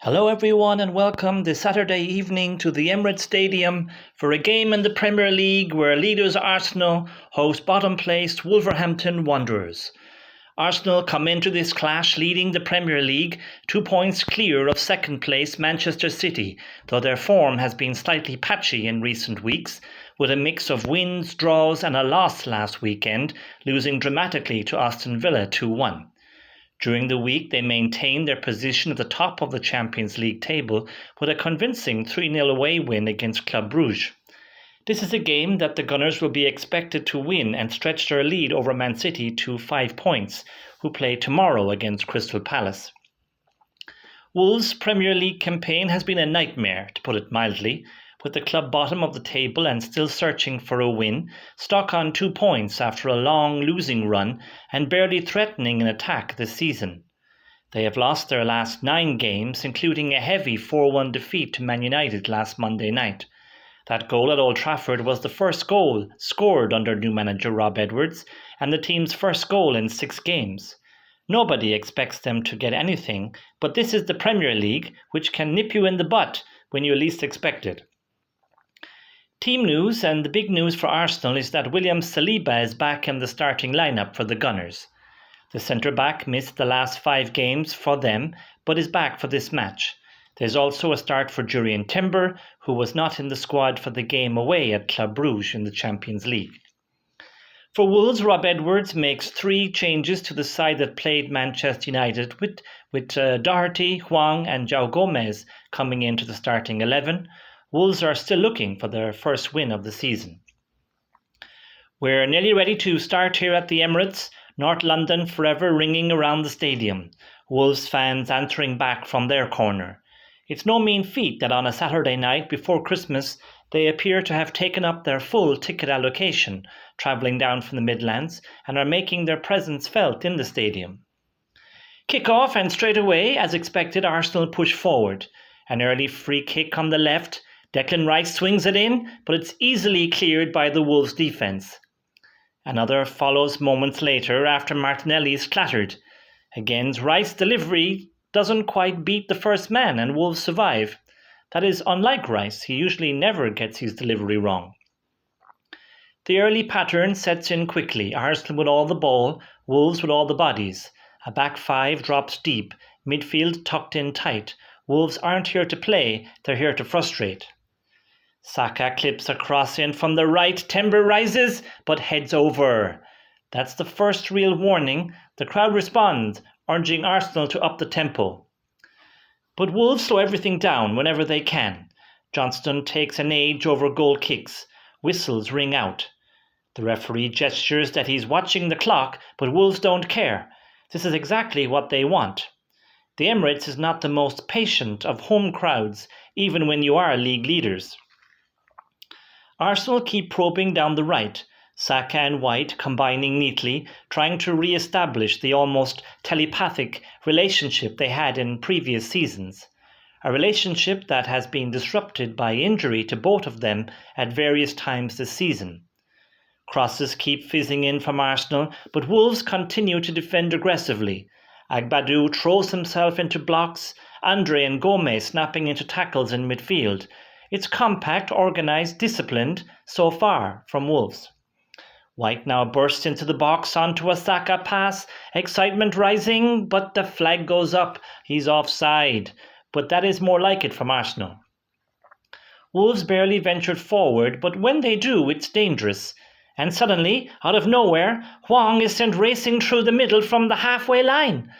Hello everyone and welcome this Saturday evening to the Emirates Stadium for a game in the Premier League where leaders Arsenal host bottom-placed Wolverhampton Wanderers. Arsenal come into this clash leading the Premier League 2 points clear of second-place Manchester City, though their form has been slightly patchy in recent weeks, with a mix of wins, draws and a loss last weekend, losing dramatically to Aston Villa 2-1. During the week, they maintained their position at the top of the Champions League table with a convincing 3-0 away win against Club Brugge. This is a game that the Gunners will be expected to win and stretch their lead over Man City to 5 points, who play tomorrow against Crystal Palace. Wolves' Premier League campaign has been a nightmare, to put it mildly, with the club bottom of the table and still searching for a win, stuck on 2 points after a long losing run and barely threatening an attack this season. They have lost their last 9 games, including a heavy 4-1 defeat to Man United last Monday night. That goal at Old Trafford was the first goal scored under new manager Rob Edwards and the team's first goal in 6 games. Nobody expects them to get anything, but this is the Premier League, which can nip you in the butt when you least expect it. Team news, and the big news for Arsenal, is that Saliba is back in the starting lineup for the Gunners. The centre-back missed the last 5 games for them, but is back for this match. There's also a start for Jurrien Timber, who was not in the squad for the game away at Club Brugge in the Champions League. For Wolves, Rob Edwards makes 3 changes to the side that played Manchester United with Doherty, Hwang and Joao Gomes coming into the starting 11. Wolves are still looking for their first win of the season. We're nearly ready to start here at the Emirates, North London forever ringing around the stadium, Wolves fans answering back from their corner. It's no mean feat that on a Saturday night before Christmas they appear to have taken up their full ticket allocation, travelling down from the Midlands, and are making their presence felt in the stadium. Kick-off, and straight away, as expected, Arsenal push forward. An early free kick on the left. Declan Rice swings it in, but it's easily cleared by the Wolves' defence. Another follows moments later after Martinelli is clattered. Again, Rice's delivery doesn't quite beat the first man and Wolves survive. That is unlike Rice, he usually never gets his delivery wrong. The early pattern sets in quickly, Arsenal with all the ball, Wolves with all the bodies. A back 5 drops deep, midfield tucked in tight. Wolves aren't here to play, they're here to frustrate. Saka clips a cross in from the right, Timber rises, but heads over. That's the first real warning. The crowd responds, urging Arsenal to up the tempo. But Wolves slow everything down whenever they can. Johnstone takes an edge over goal kicks. Whistles ring out. The referee gestures that he's watching the clock, but Wolves don't care. This is exactly what they want. The Emirates is not the most patient of home crowds, even when you are league leaders. Arsenal keep probing down the right, Saka and White combining neatly, trying to re-establish the almost telepathic relationship they had in previous seasons. A relationship that has been disrupted by injury to both of them at various times this season. Crosses keep fizzing in from Arsenal, but Wolves continue to defend aggressively. Agbadou throws himself into blocks, Andre and Gomes snapping into tackles in midfield. It's compact, organised, disciplined so far from Wolves. White now bursts into the box onto a Saka pass, excitement rising, but the flag goes up. He's offside, but that is more like it from Arsenal. Wolves barely ventured forward, but when they do, it's dangerous. And suddenly, out of nowhere, Hwang is sent racing through the middle from the halfway line.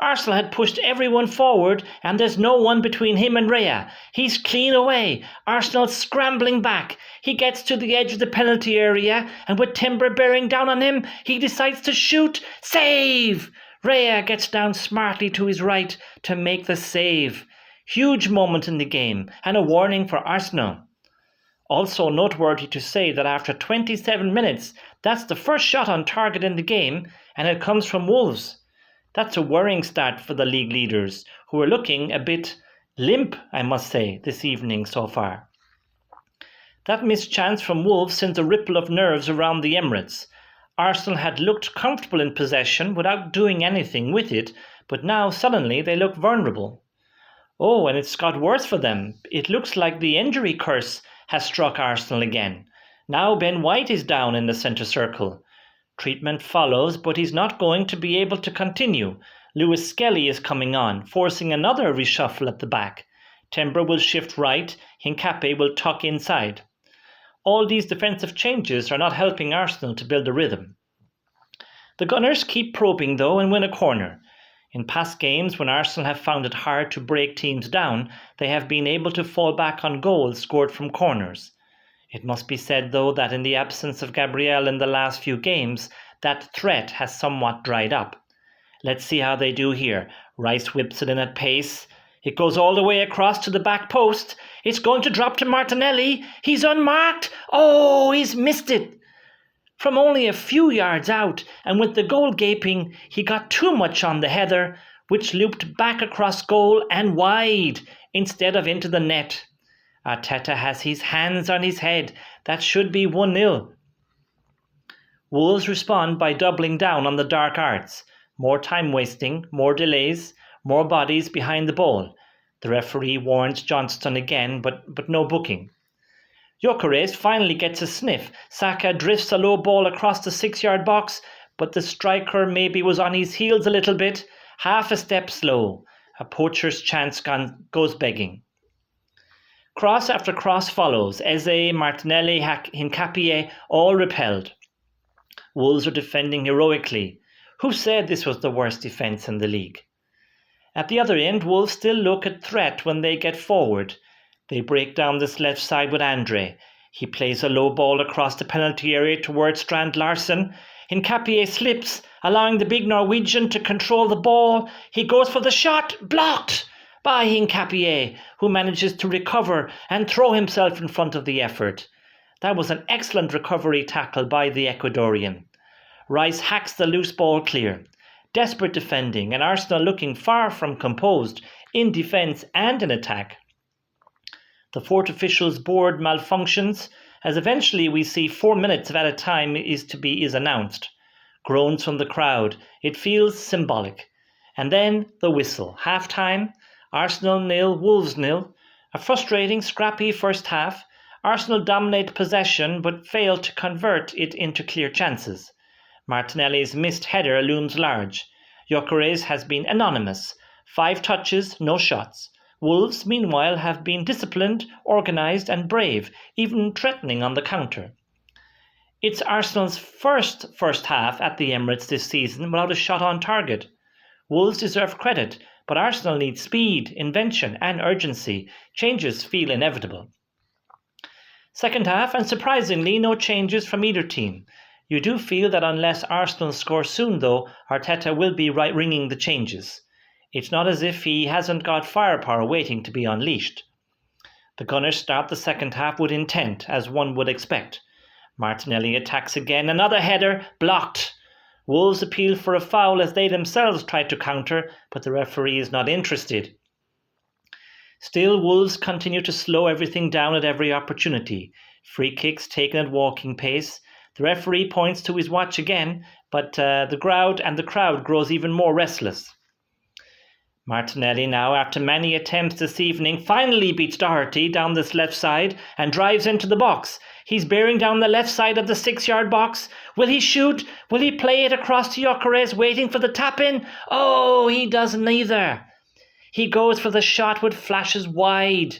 Arsenal had pushed everyone forward and there's no one between him and Raya. He's clean away. Arsenal scrambling back. He gets to the edge of the penalty area and with Timber bearing down on him, he decides to shoot. Save! Raya gets down smartly to his right to make the save. Huge moment in the game and a warning for Arsenal. Also noteworthy to say that after 27 minutes, that's the first shot on target in the game and it comes from Wolves. That's a worrying start for the league leaders, who are looking a bit limp, I must say, this evening so far. That missed chance from Wolves sends a ripple of nerves around the Emirates. Arsenal had looked comfortable in possession without doing anything with it, but now suddenly they look vulnerable. Oh, and it's got worse for them. It looks like the injury curse has struck Arsenal again. Now Ben White is down in the centre circle. Treatment follows, but he's not going to be able to continue. Lewis-Skelly is coming on, forcing another reshuffle at the back. Timber will shift right, Hincapie will tuck inside. All these defensive changes are not helping Arsenal to build a rhythm. The Gunners keep probing though and win a corner. In past games, when Arsenal have found it hard to break teams down, they have been able to fall back on goals scored from corners. It must be said though that in the absence of Gabriel in the last few games, that threat has somewhat dried up. Let's see how they do here. Rice whips it in at pace. It goes all the way across to the back post. It's going to drop to Martinelli. He's unmarked. Oh, he's missed it. From only a few yards out, and with the goal gaping, he got too much on the header, which looped back across goal and wide, instead of into the net. Arteta has his hands on his head. That should be 1-0. Wolves respond by doubling down on the dark arts. More time wasting, more delays, more bodies behind the ball. The referee warns Johnstone again, but no booking. Gyokeres finally gets a sniff. Saka drifts a low ball across the 6-yard box, but the striker maybe was on his heels a little bit, half a step slow. A poacher's chance goes begging. Cross after cross follows. Eze, Martinelli, Hincapie, all repelled. Wolves are defending heroically. Who said this was the worst defence in the league? At the other end, Wolves still look a threat when they get forward. They break down this left side with Andre. He plays a low ball across the penalty area towards Strand Larsen. Hincapie slips, allowing the big Norwegian to control the ball. He goes for the shot, blocked by Hincapie, who manages to recover and throw himself in front of the effort. That was an excellent recovery tackle by the Ecuadorian. Rice hacks the loose ball clear. Desperate defending, and Arsenal looking far from composed in defence and in attack. The fourth official's board malfunctions, as eventually we see 4 minutes at a time is announced. Groans from the crowd. It feels symbolic. And then the whistle. Half-time, Arsenal 0, Wolves 0. A frustrating, scrappy first half. Arsenal dominate possession but fail to convert it into clear chances. Martinelli's missed header looms large. Gyokeres has been anonymous. 5 touches, no shots. Wolves, meanwhile, have been disciplined, organised and brave, even threatening on the counter. It's Arsenal's first half at the Emirates this season without a shot on target. Wolves deserve credit, but Arsenal needs speed, invention and urgency. Changes feel inevitable. Second half, and surprisingly, no changes from either team. You do feel that unless Arsenal score soon, though, Arteta will be ringing the changes. It's not as if he hasn't got firepower waiting to be unleashed. The Gunners start the second half with intent, as one would expect. Martinelli attacks again, another header, blocked. Wolves appeal for a foul as they themselves try to counter, but the referee is not interested. Still, Wolves continue to slow everything down at every opportunity. Free kicks taken at walking pace. The referee points to his watch again, but the crowd grows even more restless. Martinelli now, after many attempts this evening, finally beats Doherty down this left side and drives into the box. He's bearing down the left side of the 6-yard box. Will he shoot? Will he play it across to Gyokeres, waiting for the tap-in? Oh, he does neither. He goes for the shot with flashes wide.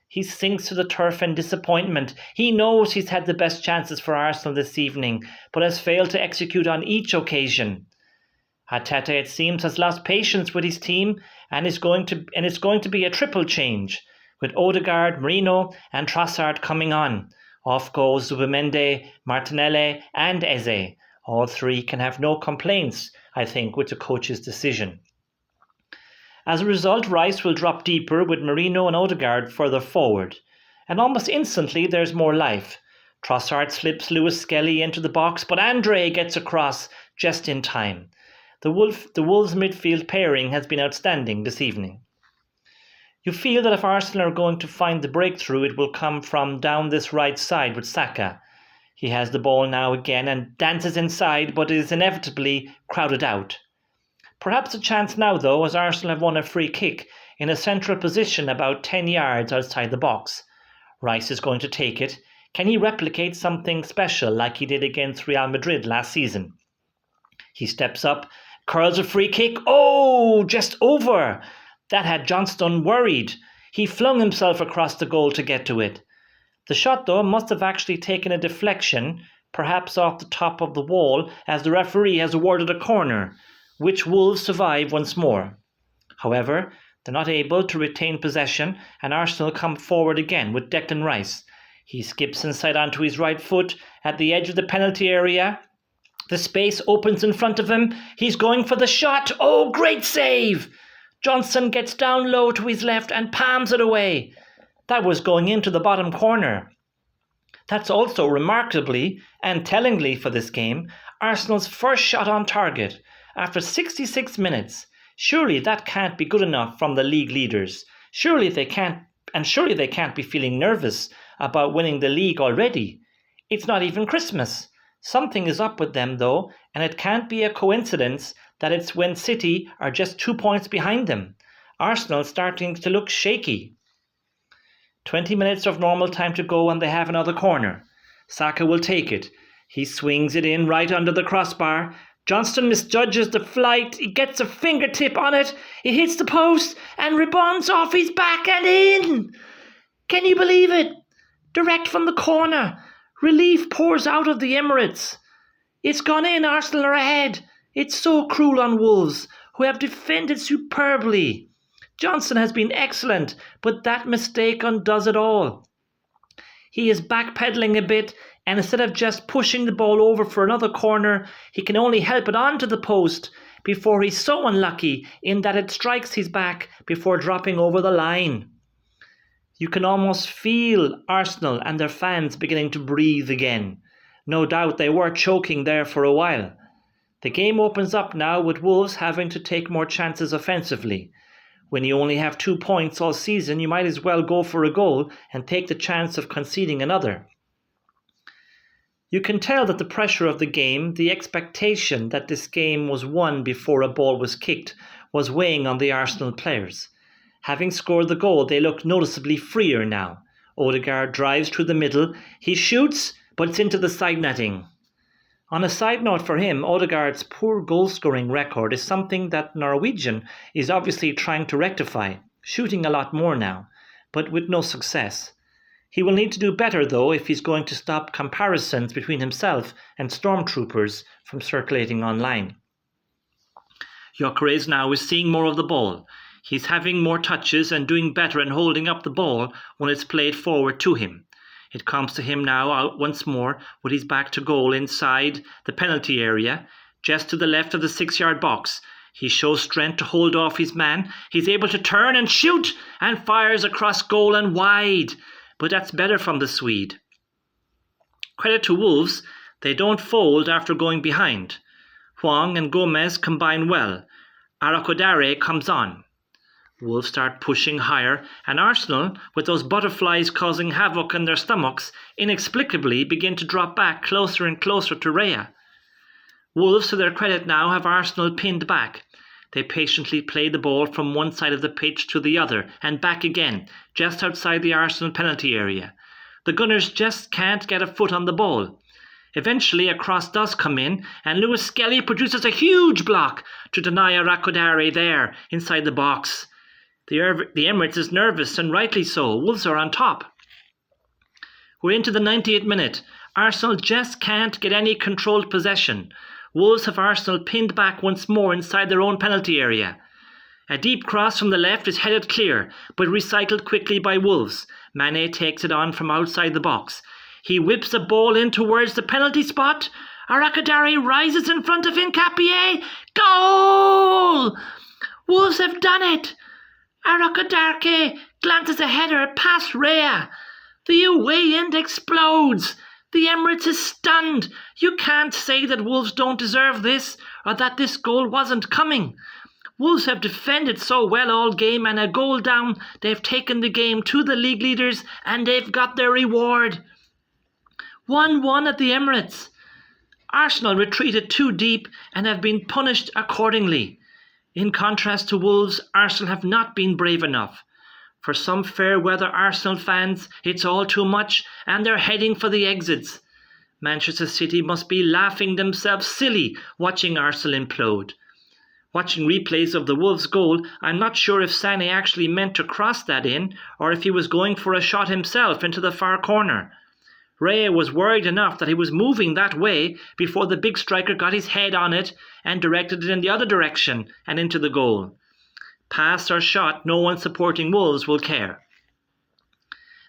He sinks to the turf in disappointment. He knows he's had the best chances for Arsenal this evening, but has failed to execute on each occasion. Arteta, it seems, has lost patience with his team, and it's going to be a triple change, with Odegaard, Merino and Trossard coming on. Off goes Zubimendi, Martinelli and Eze. All three can have no complaints, I think, with the coach's decision. As a result, Rice will drop deeper with Merino and Odegaard further forward. And almost instantly there's more life. Trossard slips Lewis-Skelly into the box, but Andre gets across just in time. The Wolves midfield pairing has been outstanding this evening. You feel that if Arsenal are going to find the breakthrough, it will come from down this right side with Saka. He has the ball now again and dances inside, but is inevitably crowded out. Perhaps a chance now, though, as Arsenal have won a free kick in a central position about 10 yards outside the box. Rice is going to take it. Can he replicate something special like he did against Real Madrid last season? He steps up, curls a free kick. Oh, just over. That had Johnstone worried. He flung himself across the goal to get to it. The shot, though, must have actually taken a deflection, perhaps off the top of the wall, as the referee has awarded a corner, which Wolves survive once more. However, they're not able to retain possession, and Arsenal come forward again with Declan Rice. He skips inside onto his right foot at the edge of the penalty area. The space opens in front of him. He's going for the shot. Oh, great save! Johnstone gets down low to his left and palms it away. That was going into the bottom corner. That's also remarkably and tellingly for this game, Arsenal's first shot on target after 66 minutes. Surely that can't be good enough from the league leaders. Surely they can't be feeling nervous about winning the league already. It's not even Christmas. Something is up with them though, and it can't be a coincidence that it's when City are just 2 points behind them. Arsenal starting to look shaky. 20 minutes of normal time to go and they have another corner. Saka will take it. He swings it in right under the crossbar. Johnstone misjudges the flight. He gets a fingertip on it. It hits the post and rebounds off his back and in. Can you believe it? Direct from the corner. Relief pours out of the Emirates. It's gone in. Arsenal are ahead. It's so cruel on Wolves, who have defended superbly. Johnstone has been excellent, but that mistake undoes it all. He is backpedaling a bit, and instead of just pushing the ball over for another corner, he can only help it onto the post before he's so unlucky in that it strikes his back before dropping over the line. You can almost feel Arsenal and their fans beginning to breathe again. No doubt they were choking there for a while. The game opens up now with Wolves having to take more chances offensively. When you only have 2 points all season, you might as well go for a goal and take the chance of conceding another. You can tell that the pressure of the game, the expectation that this game was won before a ball was kicked, was weighing on the Arsenal players. Having scored the goal, they look noticeably freer now. Odegaard drives through the middle. He shoots, but it's into the side netting. On a side note for him, Odegaard's poor goal-scoring record is something that Norwegian is obviously trying to rectify, shooting a lot more now, but with no success. He will need to do better, though, if he's going to stop comparisons between himself and stormtroopers from circulating online. Gyokeres now is seeing more of the ball. He's having more touches and doing better and holding up the ball when it's played forward to him. It comes to him now out once more with his back to goal inside the penalty area, just to the left of the 6-yard box. He shows strength to hold off his man. He's able to turn and shoot and fires across goal and wide. But that's better from the Swede. Credit to Wolves, they don't fold after going behind. Hwang and Gomes combine well. Arokodare comes on. Wolves start pushing higher, and Arsenal, with those butterflies causing havoc in their stomachs, inexplicably begin to drop back closer and closer to Raya. Wolves, to their credit now, have Arsenal pinned back. They patiently play the ball from one side of the pitch to the other, and back again, just outside the Arsenal penalty area. The Gunners just can't get a foot on the ball. Eventually a cross does come in, and Lewis-Skelly produces a huge block to deny Arokodare there, inside the box. The Emirates is nervous, and rightly so. Wolves are on top. We're into the 90th minute. Arsenal just can't get any controlled possession. Wolves have Arsenal pinned back once more inside their own penalty area. A deep cross from the left is headed clear, but recycled quickly by Wolves. Mane takes it on from outside the box. He whips the ball in towards the penalty spot. Arokodare rises in front of Hincapie. Goal! Wolves have done it! Arokodare glances a header past Raya. The away end explodes. The Emirates is stunned. You can't say that Wolves don't deserve this or that this goal wasn't coming. Wolves have defended so well all game, and a goal down, they've taken the game to the league leaders and they've got their reward. 1-1 at the Emirates. Arsenal retreated too deep and have been punished accordingly. In contrast to Wolves, Arsenal have not been brave enough. For some fair weather Arsenal fans, it's all too much and they're heading for the exits. Manchester City must be laughing themselves silly watching Arsenal implode. Watching replays of the Wolves goal, I'm not sure if Sané actually meant to cross that in or if he was going for a shot himself into the far corner. Raya was worried enough that he was moving that way before the big striker got his head on it and directed it in the other direction and into the goal. Pass or shot, no one supporting Wolves will care.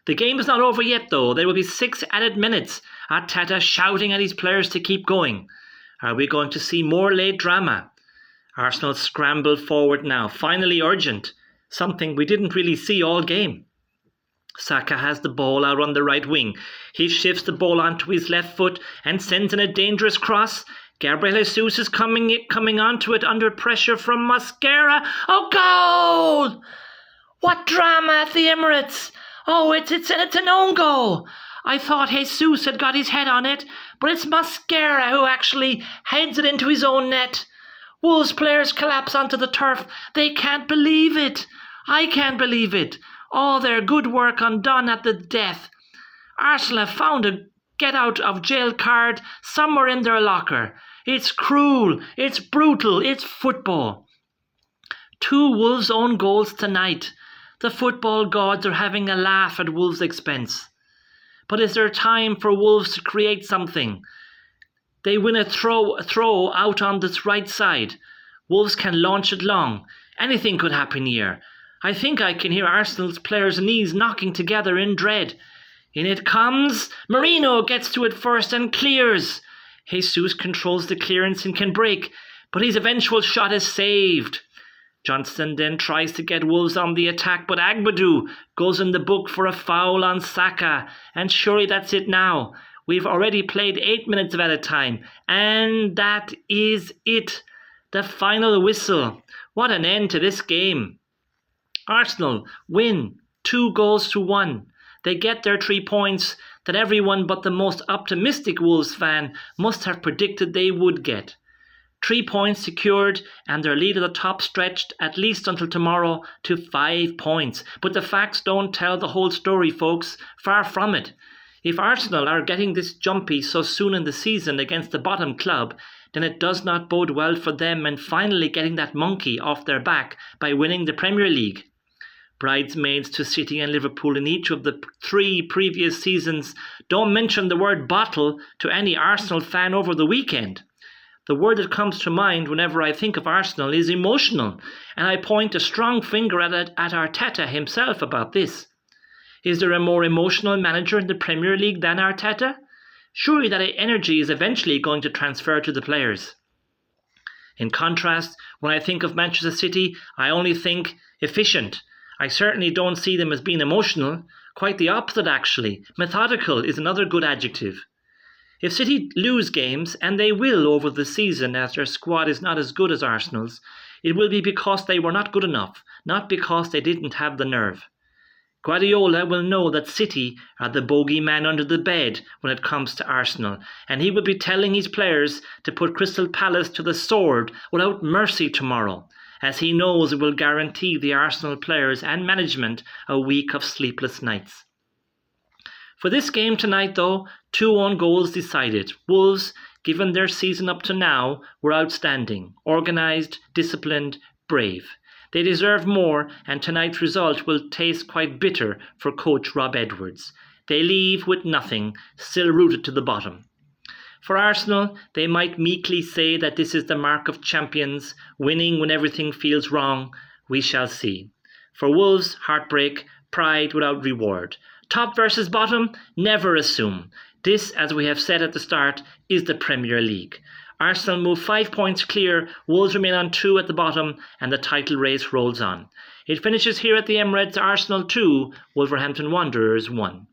The game is not over yet though. There will be 6 added minutes. Arteta shouting at his players to keep going. Are we going to see more late drama? Arsenal scramble forward now, finally urgent. Something we didn't really see all game. Saka has the ball out on the right wing. He shifts the ball onto his left foot and sends in a dangerous cross. Gabriel Jesus is coming onto it under pressure from Mosquera. Oh, goal! What drama at the Emirates! Oh, it's an own goal. I thought Jesus had got his head on it, but it's Mosquera who actually heads it into his own net. Wolves players collapse onto the turf. They can't believe it. I can't believe it. All their good work undone at the death. Arsenal have found a get out of jail card somewhere in their locker. It's cruel, it's brutal, it's football. 2 Wolves' own goals tonight. The football gods are having a laugh at Wolves' expense. But is there time for Wolves to create something? They win a throw out on this right side. Wolves can launch it long. Anything could happen here. I think I can hear Arsenal's players' knees knocking together in dread. In it comes. Merino gets to it first and clears. Jesus controls the clearance and can break, but his eventual shot is saved. Johnstone then tries to get Wolves on the attack, but Agbadou goes in the book for a foul on Saka. And surely that's it now. We've already played 8 minutes of added time. And that is it. The final whistle. What an end to this game. Arsenal win 2-1. They get their 3 points that everyone but the most optimistic Wolves fan must have predicted they would get. 3 points secured and their lead at the top stretched at least until tomorrow to 5 points. But the facts don't tell the whole story, folks. Far from it. If Arsenal are getting this jumpy so soon in the season against the bottom club, then it does not bode well for them and finally getting that monkey off their back by winning the Premier League. Bridesmaids to City and Liverpool in each of the 3 previous seasons don't mention the word bottle to any Arsenal fan over the weekend. The word that comes to mind whenever I think of Arsenal is emotional, and I point a strong finger at Arteta himself about this. Is there a more emotional manager in the Premier League than Arteta? Surely that energy is eventually going to transfer to the players. In contrast, when I think of Manchester City, I only think efficient. I certainly don't see them as being emotional. Quite the opposite, actually. Methodical is another good adjective. If City lose games, and they will over the season as their squad is not as good as Arsenal's, it will be because they were not good enough, not because they didn't have the nerve. Guardiola will know that City are the bogeyman under the bed when it comes to Arsenal, and he will be telling his players to put Crystal Palace to the sword without mercy tomorrow, as he knows it will guarantee the Arsenal players and management a week of sleepless nights. For this game tonight, though, 2 own goals decided. Wolves, given their season up to now, were outstanding, organised, disciplined, brave. They deserve more, and tonight's result will taste quite bitter for coach Rob Edwards. They leave with nothing, still rooted to the bottom. For Arsenal, they might meekly say that this is the mark of champions, winning when everything feels wrong. We shall see. For Wolves, heartbreak, pride without reward. Top versus bottom, never assume. This, as we have said at the start, is the Premier League. Arsenal move 5 points clear, Wolves remain on 2 at the bottom, and the title race rolls on. It finishes here at the Emirates, Arsenal 2, Wolverhampton Wanderers 1.